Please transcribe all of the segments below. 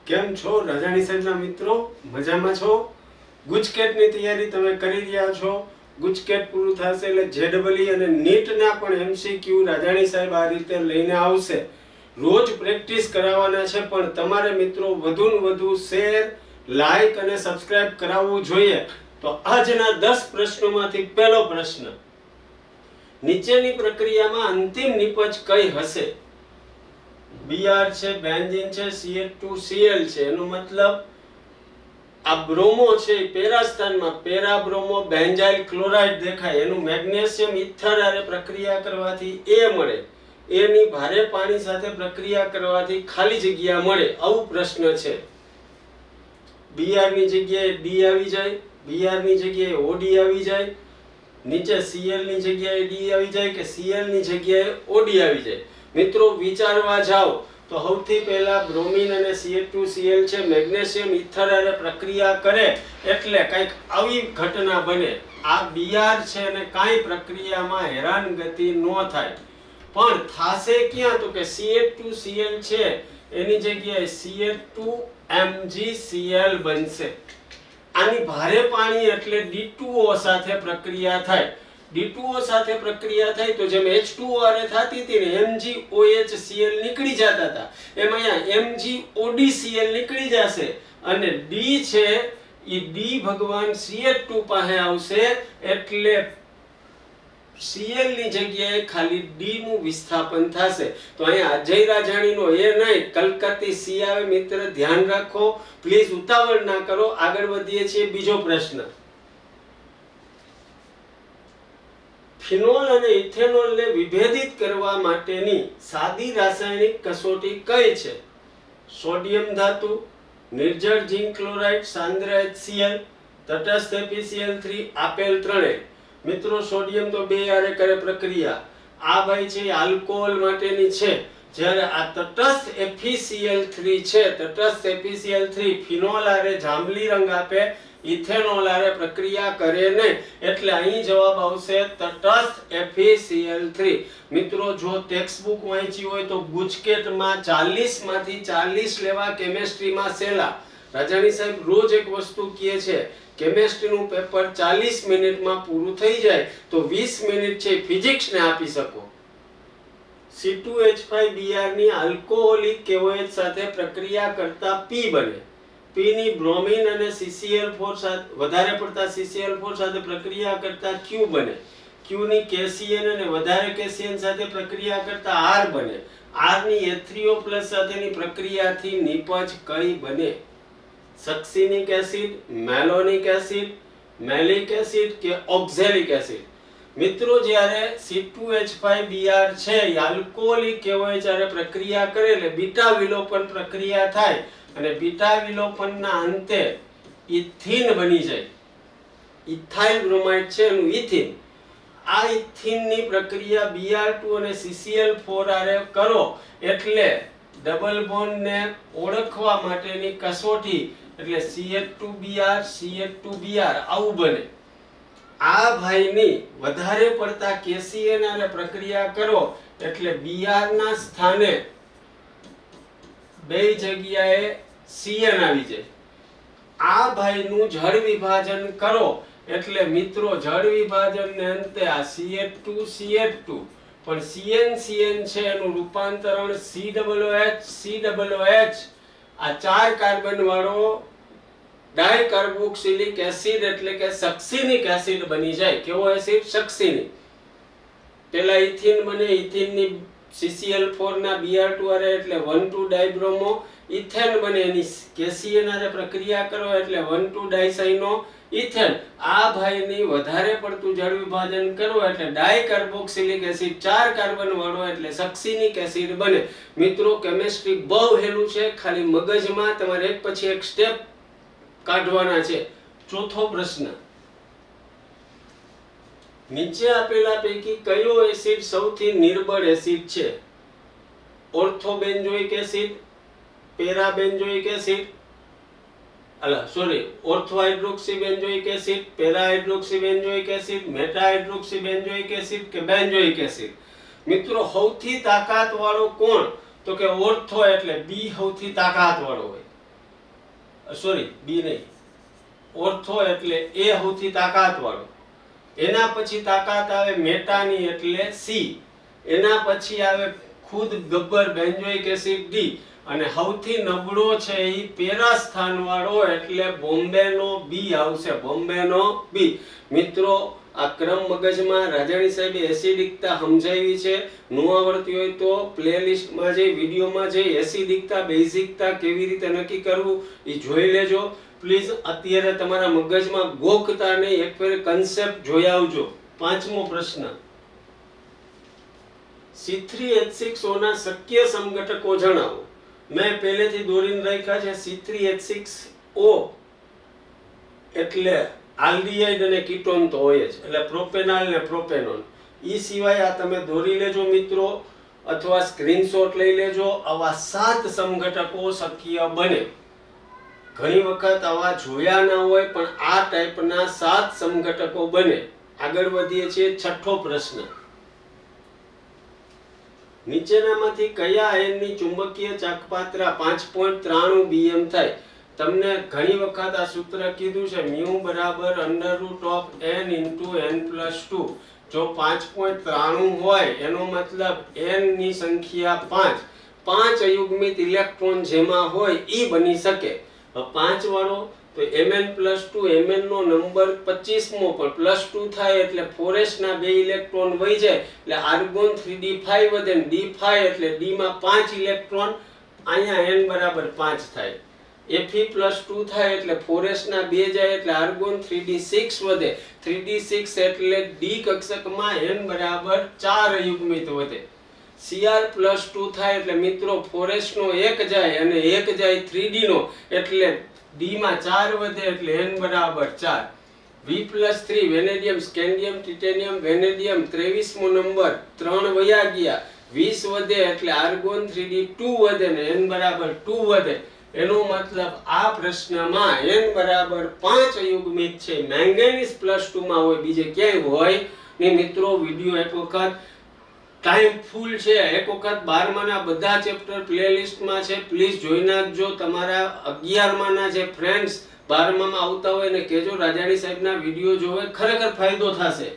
કેમ છો રાજાણી સાહેબના મિત્રો? મજામાં છો? ગુજકેટની તૈયારી તમે કરી રહ્યા છો? ગુજકેટ પૂરું થશે એટલે જેડબલઈ અને નીટના પણ એમસીક્યુ રાજાણી સાહેબ આ રીતે લઈને આવશે. રોજ પ્રેક્ટિસ કરાવવાના છે, પણ તમારે મિત્રો વધુ ને વધુ શેર, લાઈક અને સબસ્ક્રાઇબ કરાવવું જોઈએ. તો આજના 10 પ્રશ્નોમાંથી પહેલો પ્રશ્ન, નીચેની પ્રક્રિયામાં અંતિમ નિપજ કઈ હશે? Br છે, બેન્ઝીન છે, CH2Cl છે. એનો મતલબ આ બ્રોમો છે એ પેરા સ્થાનમાં પેરા બ્રોમો બેન્ઝાઇલ ક્લોરાઇડ દેખાય, એનું મેગ્નેશિયમ ઇથર હારે પ્રક્રિયા કરવાથી A મળે. એની ભારે પાણી સાથે પ્રક્રિયા કરવાથી ખાલી જગ્યા મળે. આવું પ્રશ્ન છે. Br ની જગ્યાએ D આવી જાય, Br ની જગ્યાએ OD આવી જાય, નીચે Cl ની જગ્યાએ D આવી જાય કે Cl ની જગ્યાએ OD આવી જાય. મિત્રો વિચારવા જાઓ તો સૌથી પહેલા બ્રોમિન અને CH2Cl છે, મેગ્નેશિયમ ઇથર હારે પ્રક્રિયા કરે એટલે કંઈક આવી ઘટના બને. આ Br છે અને કાંઈ પ્રક્રિયામાં હેરાનગતિ ન થાય, પણ થાશે ક્યાં? તો કે CH2Cl છે એની જગ્યાએ CH2MgCl બનશે. આની ભારે પાણી એટલે D2O સાથે પ્રક્રિયા થાય. D2O સાથે પ્રક્રિયા થાય તો જેમ H2O હારે થતી હતી ને MgOHCl નીકળી જતા હતા, એમ અહીંયા MgODCl નીકળી જશે અને D છે એ D ભગવાન CH2 પાસે આવશે એટલે Cl ની જગ્યાએ ખાલી D નું વિસ્થાપન થશે. તો અહીંયા અજય રાજાણીનો એ નહીં, કલકત્તી સી આવે. મિત્ર ધ્યાન રાખો, પ્લીઝ ઉતાવળ ના કરો. આગળ વધીએ છીએ. બીજો પ્રશ્ન, ફિનોલ અને ઇથેનોલને વિભેદિત કરવા માટેની સાદી રાસાયણિક કસોટી કઈ છે? સોડિયમ ધાતુ, નિર્જળ ઝિંક ક્લોરાઇડ, સાંદ્ર HCl, તટસ્થ FeCl3, આપેલ ત્રણેય. મિત્રો સોડિયમ તો બે હારે કરે પ્રક્રિયા. આ ભાઈ છે આલ્કોહોલ માટેની છે, જ્યારે આ તટસ્થ FeCl3 છે, તટસ્થ FeCl3 ફિનોલ હારે જાંબલી રંગ આપે, ઇથેનોલ હારે પ્રક્રિયા કરે નહીં, એટલે અહીં જવાબ આવશે તટસ્થ FeCl3. મિત્રો જો ટેક્સ્ટ બુક વાંચી હોય તો ગુજકેટમાં 40 માંથી 40 લેવા, કેમેસ્ટ્રીમાં સેલા. રાજાણી સાહેબ રોજ એક વસ્તુ કહે છે, કેમેસ્ટ્રીનું પેપર 40 મિનિટમાં પૂરું થઈ જાય તો 20 મિનિટ છે ફિઝિક્સને આપી શકો. C2H5Br ની આલ્કોહોલિક KOH સાથે પ્રક્રિયા કરતા P બને. P ની બ્રોમિન અને CCl4 સાથે વધારે પડતા CCl4 સાથે પ્રક્રિયા કરતા Q બને. Q ની KCN અને વધારે KCN સાથે પ્રક્રિયા કરતા R બને. R ની H3O+ સાથેની પ્રક્રિયાથી નિપજ કઈ બને? સક્સિનિક એસિડ, મેલોનિક એસિડ, મેલિક એસિડ કે ઓક્ઝેલિક એસિડ? મિત્રો જ્યારે C2H5Br છે એ આલ્કોહોલિક KOH હારે પ્રક્રિયા કરે એટલે બીટા વિલોપન પ્રક્રિયા થાય અને બીટા વિલોપનના અંતે ઇથિન બની જાય. ઇથાઇલ બ્રોમાઇડ છે એનું ઇથિન. આ ઇથિનની પ્રક્રિયા Br2 અને CCl4 હારે કરો એટલે ડબલ બોન્ડને ઓળખવા માટેની કસોટી એટલે CH2Br CH2Br આવું બને. આ ભાઈની વધારે પડતા KCN હારે પ્રક્રિયા કરો એટલે Br ના સ્થાને બે જગ્યાએ Cn આવી જાય. આ ભાઈનું જળ વિભાજન કરો એટલે મિત્રો જળ વિભાજનને અંતે આ CH2 પણ CN છે એનું રૂપાંતરણ COOH આ 4 કાર્બન વાળો ડાયકાર્બોક્સિલિક એસિડ એટલે કે સક્સિનિક એસિડ બની જાય. કેવો એસિડ? સક્સિનિક. પેલા ઇથિન બને, ઇથિનની CCl4 ના Br2 હારે એટલે 1,2 ડાયબ્રોમો ઇથેન બને, એની KCN હારે પ્રક્રિયા કરો એટલે 1,2 ડાયસાઇનો ઇથેન. આ ભાઈની વધારે પડતું જળ વિભાજન કરો એટલે ડાયકાર્બોક્સિલિક એસિડ 4 કાર્બન વાળો એટલે સક્સિનિક એસિડ બને. મિત્રો કેમિસ્ટ્રી બહુ હેલું છે, ખાલી મગજમાં તમારે એક પછી એક સ્ટેપ કાઢવાના છે. ચોથો પ્રશ્ન, નીચે આપેલા પૈકી કયો એસિડ સૌથી નિર્બળ એસિડ છે? Orthobenzoic acid, parabenzoic acid, orthohydroxybenzoic acid, parahydroxybenzoic acid, metahydroxybenzoic acid કે બેન્ઝોઇક એસિડ? મિત્રો સૌથી તાકાત વાળો કોણ? તો કે ઓર્થો એટલે B સૌથી તાકાત વાળો હોય. સોરી બી નહીં, ઓર્થો એટલે એ સૌથી તાકાત વાળો, એના પછી તાકાત આવે મેટાની એટલે સી, એના પછી આવે ખુદ ગબ્બર બેન્ઝોઇક એસિડ ડી, અને સૌથી નબળો છે એ પેરાસ્થાન વાળો એટલે બોમ્બેનો બી આવશે, બોમ્બેનો બી. મિત્રો આ ક્રમ મગજમાં રાજાણી સાહેબે એસિડિકતા સમજાવી છે, ન આવડતી હોય તો પ્લેલિસ્ટમાં જઈ વિડીયોમાં જઈ એસિડિકતા બેઝિકતા કેવી રીતે નક્કી કરવું એ જોઈ લેજો પ્લીઝ. અત્યારે તમારા મગજમાં ગોખતા નહીં, એક ફેર કન્સેપ્ટ જોઈ આવજો. પાંચમો પ્રશ્ન, C3H6O ના શક્ય સમઘટકો જણાવો. મેં પહેલેથી દોરીને રાખ્યા છે. C3H6O એટલે આલ્ડીહાઇડ અને કીટોન તો હોય જ, એટલે પ્રોપેનોલ ને પ્રોપેનોન. ઈ સિવાય આ તમે દોરી લેજો મિત્રો, અથવા સ્ક્રીનશોટ લઈ લેજો. આવા 7 સમઘટકો શક્ય બને. ઘણી વખત આવા જોયા ના હોય પણ આ ટાઈપના 7 સમઘટકો બને. આગળ વધીએ છીએ. છઠ્ઠો પ્રશ્ન, નીચેનામાંથી કયા આયનની ચુંબકીય ચાકપાત્રા 5.93 bm થાય? તમને ઘણી વખત આ સૂત્ર કીધું છે, μ બરાબર √n × n+2. જો 5.93 હોય એનો મતલબ n ની સંખ્યા 5 અયુગ્મિત ઇલેક્ટ્રોન જેમાં હોય ઈ બની શકે. 5 વાળો તો Mn+2, Mn નો નંબર 25મો પણ +2 થાય એટલે 4s ના 2 ઇલેક્ટ્રોન વહી જાય એટલે આર્ગોન 3d5 વધે, d5 એટલે d માં 5 ઇલેક્ટ્રોન, અહીંયા n બરાબર 5 થાય. Fe+2 થાય એટલે 4s ના 2 જાય એટલે આર્ગોન 3d6 વધે, 3d6 એટલે d કક્ષકમાં n બરાબર 4 અયુગ્મિત વધે. Cr+2 થાય એટલે મિત્રો 4s નો 1 જાય અને 1 જાય 3d નો એટલે d માં 4 વધે એટલે n બરાબર 4. V+3 vanadium, scandium, titanium, vanadium 23મો નંબર 3 વયા ગયા, 20 વધે એટલે આર્ગોન 3d2 વધે ને n બરાબર 2 વધે. એનો મતલબ આ પ્રશ્નમાં n બરાબર 5 અયુગ્મિત છે. મેંગેનીઝ +2 માં હોય, બીજે ક્યાંય હોય ને. મિત્રો વિડિયો એક વખત ટાઈમ ફૂલ છે, એક વખત 12માના બધા ચેપ્ટર પ્લેલિસ્ટમાં છે, પ્લીઝ જોઈ નાખજો. તમારા 11માના જે ફ્રેન્ડ્સ 12મામાં આવતા હોય ને કહેજો રાજાણી સાહેબના વિડિયો જોવે, ખરેખર ફાયદો થશે.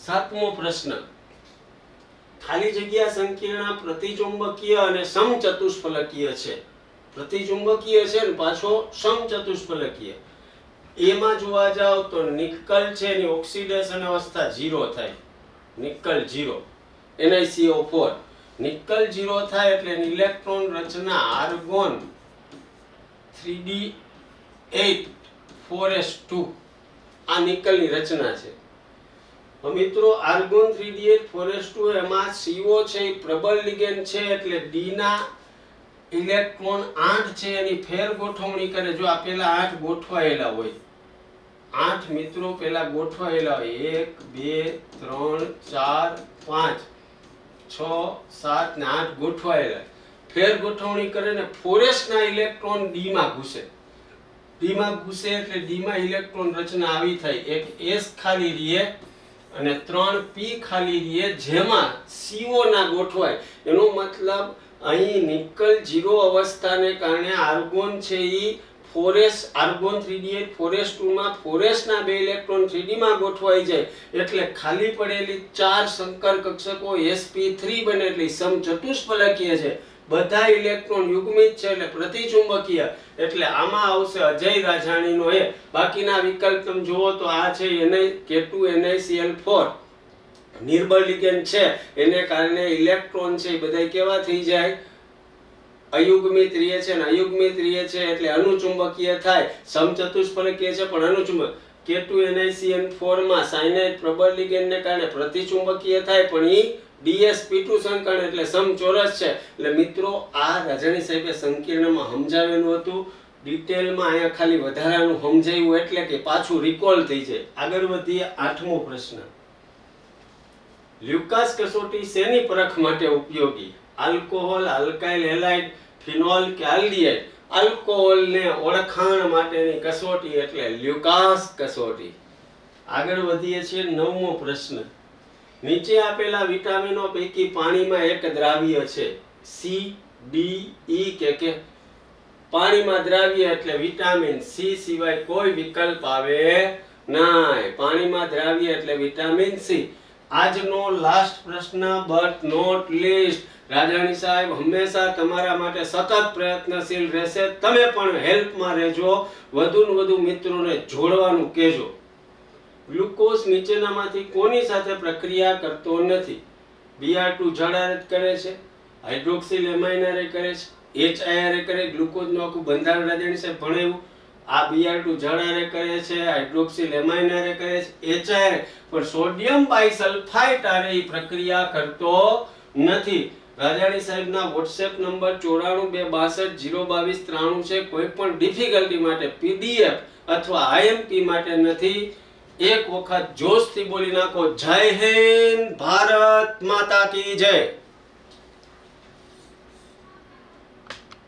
7મો પ્રશ્ન, ખાલી જગ્યા સંકીર્ણ પ્રતિચુંબકીય અને સમચતુષ્ફલકીય છે. પ્રતિચુંબકીય છે ને પાછો સમચતુષ્ફલકીય. એમાં જોવા જાવ તો નિકલ છે એની ઓક્સિડેશન અવસ્થા 0 થાય, નિકલ 0, NiCO4. નિકલ 0 થાય એટલે ઇલેક્ટ્રોન રચના આર્ગોન 3d8 4s2. આ નિકલની રચના છે. મિત્રો આર્ગોન 3d8 4s2 એમાં CO છે એ પ્રબળ લિગેન્ડ છે એટલે d ના ઇલેક્ટ્રોન 8 છે એની ફેર ગોઠવણી કરે. જો આ પેલા 8 ગોઠવાયેલા હોય, 8 મિત્રો પેલા ગોઠવાયેલા હોય, 1 2 3 4 5 6 7 ને 8 ગોઠવાયેલા, ફેર ગોઠવણી કરે ને 4s ના ઇલેક્ટ્રોન d માં ઘૂસે. d માં ઘૂસે એટલે d માં ઇલેક્ટ્રોન રચના આવી થાય, એક s ખાલી રહે અને 3 p ખાલી રહે જેમાં CO ના ગોઠવાય. એનો મતલબ અહીં નિકલ 0 અવસ્થાને કારણે આર્ગોન છે ઈ 4s, આર્ગોન 3d8 4s2 માં 4s ના 2 ઇલેક્ટ્રોન 3d માં ગોઠવાઈ જાય એટલે ખાલી પડેલી 4 સંકર કક્ષકો sp3 બને એટલે સમચતુષ્ફલકીય છે. બધા ઇલેક્ટ્રોન યુગ્મિત છે એટલે પ્રતિચુંબકીય. એટલે આમાં આવશે અજય રાજાણીનો એ. બાકીના વિકલ્પ તમે જુઓ તો આ છે K2 NiCl4 નિર્બળ લિગેન્ડ છે એને કારણે ઇલેક્ટ્રોન છે એ બધા કેવા થઈ જાય, અયુગ્મિત રહે છે. અને અયુગ્મિત રહે છે એટલે અનુચુંબકીય થાય. સમચતુષ્ફલકીય છે પણ અનુચુંબક. K2 NiCl4 માં સાયનાઇડ પ્રબળ લિગેન્ડને કારણે પ્રતિચુંબકીય થાય પણ ઈ dsp2 સંકરણ એટલે સમચોરસ છે. એટલે મિત્રો આ રાજાણી સાહેબે સંકીર્ણમાં સમજાવેલું હતું, ડિટેલમાં અહીંયા ખાલી વધારાનું સમજાવ્યું એટલે કે પાછું રિકોલ થઈ જાય. આગળ વધીએ. 8મો પ્રશ્ન, લ્યુકાસ કસોટી શેની પરખ માટે ઉપયોગી? આલ્કોહોલ, આલ્કાઇલ હેલાઇડ, ફિનોલ કે આલ્ડીહાઇડ? આલ્કોહોલને ઓળખાણ માટેની કસોટી એટલે લ્યુકાસ કસોટી. આગળ વધીએ છીએ. 9મો પ્રશ્ન, નીચે આપેલા વિટામિનો પૈકી પાણીમાં એક દ્રાવ્ય છે, C, D, E કે પાણીમાં દ્રાવ્ય એટલે વિટામિન સી સિવાય કોઈ વિકલ્પ આવે નહીં. પાણીમાં દ્રાવ્ય એટલે વિટામિન સી. આજનો લાસ્ટ પ્રશ્ન બટ નોટ લીસ્ટ. રાજાણી સાહેબ હંમેશા તમારા માટે સતત પ્રયત્નશીલ રહેશે. તમે પણ હેલ્પમાં રહેજો. વધુ ને વધુ મિત્રોને જોડવાનું કહેજો. ગ્લુકોઝ નીચેનામાંથી કોની સાથે પ્રક્રિયા કરતો નથી? Br2 જળારત કરે છે, હાઇડ્રોક્સિલ એમાઇનારે કરે છે, HIR કરે. ગ્લુકોઝનું આખું બંધારણ રાજાણી સાહેબ ભણાવ્યું. આ Br2 જળારે કરે છે, હાઇડ્રોક્સિલ એમાઇનારે કરે છે, HIR પણ સોડિયમ બાયસલ્ફાઇટ આરે એ પ્રક્રિયા કરતો નથી. રાજાણી સાહેબના WhatsApp નંબર 9426202293 છે. કોઈ પણ ડિફિકલ્ટી માટે PDF અથવા IMP માટે નથી. એક વખત જોશથી બોલી નાખો, જય હિન્દ, ભારત માતા કી જય.